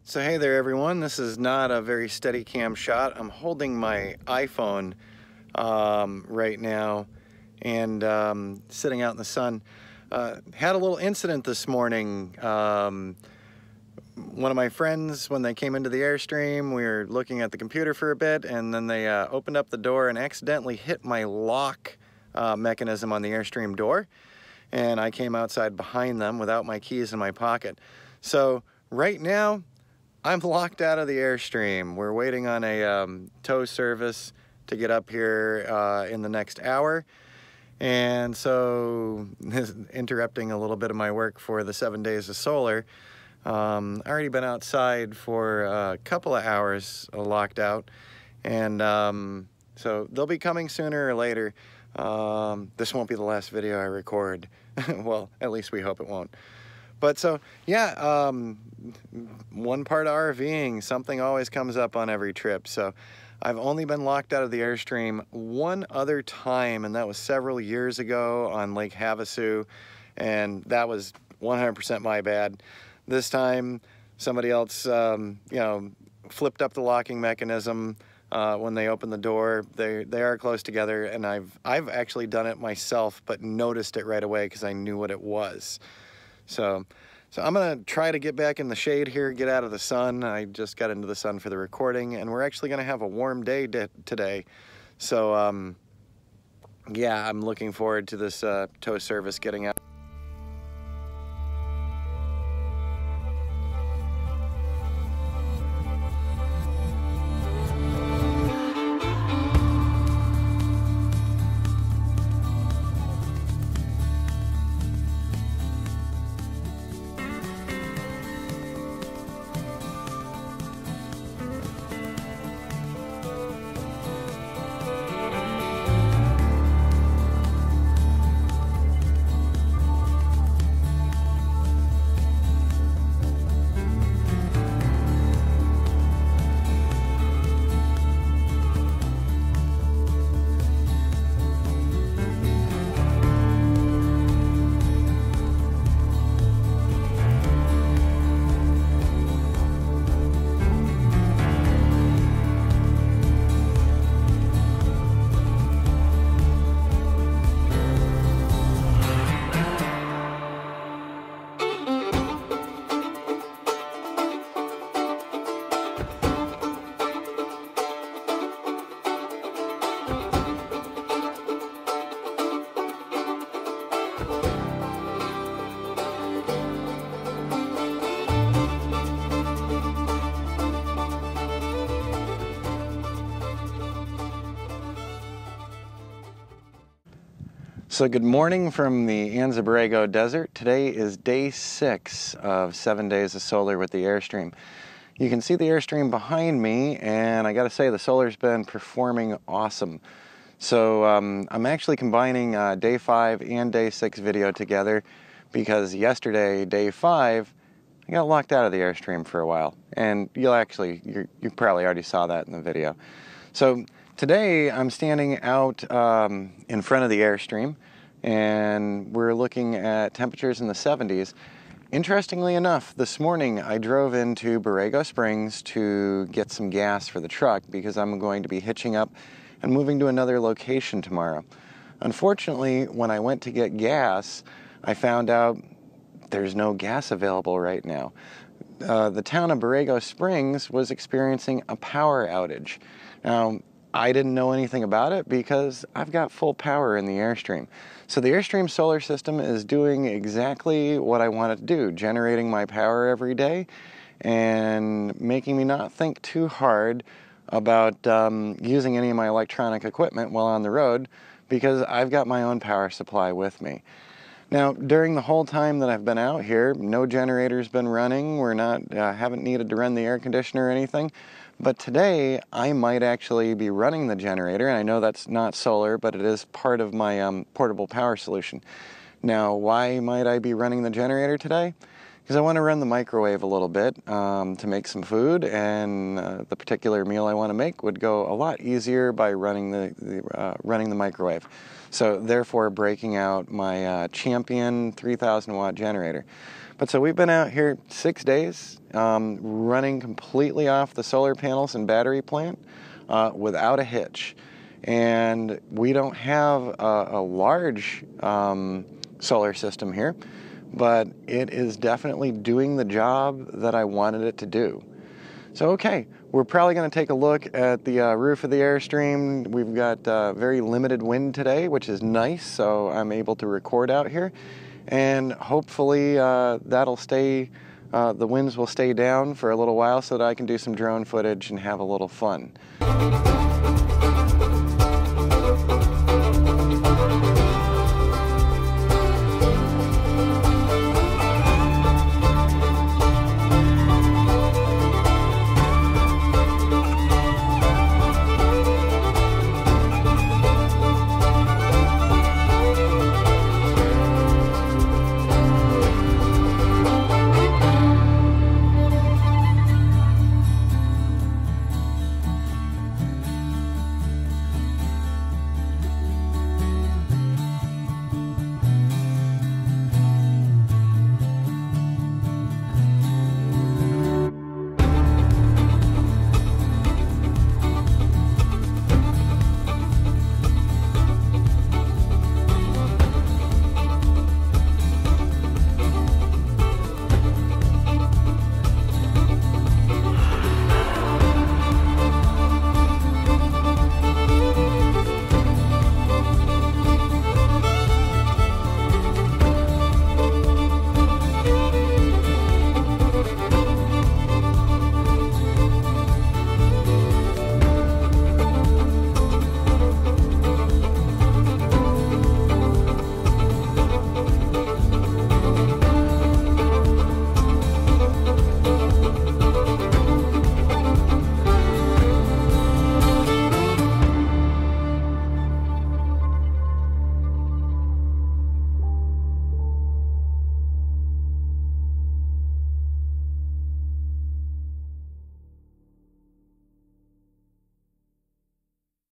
So hey there everyone, this is not a very steady cam shot. I'm holding my iPhone right now and sitting out in the sun. Had a little incident this morning. One of my friends, when they came into the Airstream, we were looking at the computer for a bit, and then they opened up the door and accidentally hit my lock mechanism on the Airstream door, and I came outside behind them without my keys in my pocket. So right now I'm locked out of the Airstream. We're waiting on a tow service to get up here in the next hour. And so, interrupting a little bit of my work for the 7 days of solar. I already been outside for a couple of hours locked out. And so they'll be coming sooner or later. This won't be the last video I record. Well, at least we hope it won't. But so, yeah, one part of RVing, something always comes up on every trip. So I've only been locked out of the Airstream one other time, and that was several years ago on Lake Havasu, and that was 100% my bad. This time, somebody else, flipped up the locking mechanism when they opened the door. They are close together, and I've actually done it myself, but noticed it right away because I knew what it was. So I'm gonna try to get back in the shade here, get out of the sun. I just got into the sun for the recording, and we're actually gonna have a warm day today. So yeah, I'm looking forward to this tow service getting out. So good morning from the Anza Borrego Desert. Today is day 6 of 7 days of solar with the Airstream. You can see the Airstream behind me, and I gotta say the solar's been performing awesome. So I'm actually combining day 5 and day 6 video together because yesterday, day 5, I got locked out of the Airstream for a while, and you probably already saw that in the video. So today I'm standing out in front of the Airstream, and we're looking at temperatures in the 70s. Interestingly enough, this morning I drove into Borrego Springs to get some gas for the truck because I'm going to be hitching up and moving to another location tomorrow. Unfortunately, when I went to get gas, I found out there's no gas available right now. The town of Borrego Springs was experiencing a power outage. Now, I didn't know anything about it because I've got full power in the Airstream. So the Airstream solar system is doing exactly what I want it to do, generating my power every day and making me not think too hard about using any of my electronic equipment while on the road because I've got my own power supply with me. Now, during the whole time that I've been out here, no generator's been running. We're not, haven't needed to run the air conditioner or anything. But today, I might actually be running the generator, and I know that's not solar, but it is part of my portable power solution. Now, why might I be running the generator today? because I want to run the microwave a little bit to make some food, and the particular meal I want to make would go a lot easier by running the microwave. So therefore breaking out my Champion 3000 watt generator. But so we've been out here 6 days running completely off the solar panels and battery plant without a hitch. And we don't have a large solar system here, but it is definitely doing the job that I wanted it to do. So okay, we're probably going to take a look at the roof of the Airstream. We've got very limited wind today, which is nice, so I'm able to record out here. And hopefully that'll stay, the winds will stay down for a little while so that I can do some drone footage and have a little fun.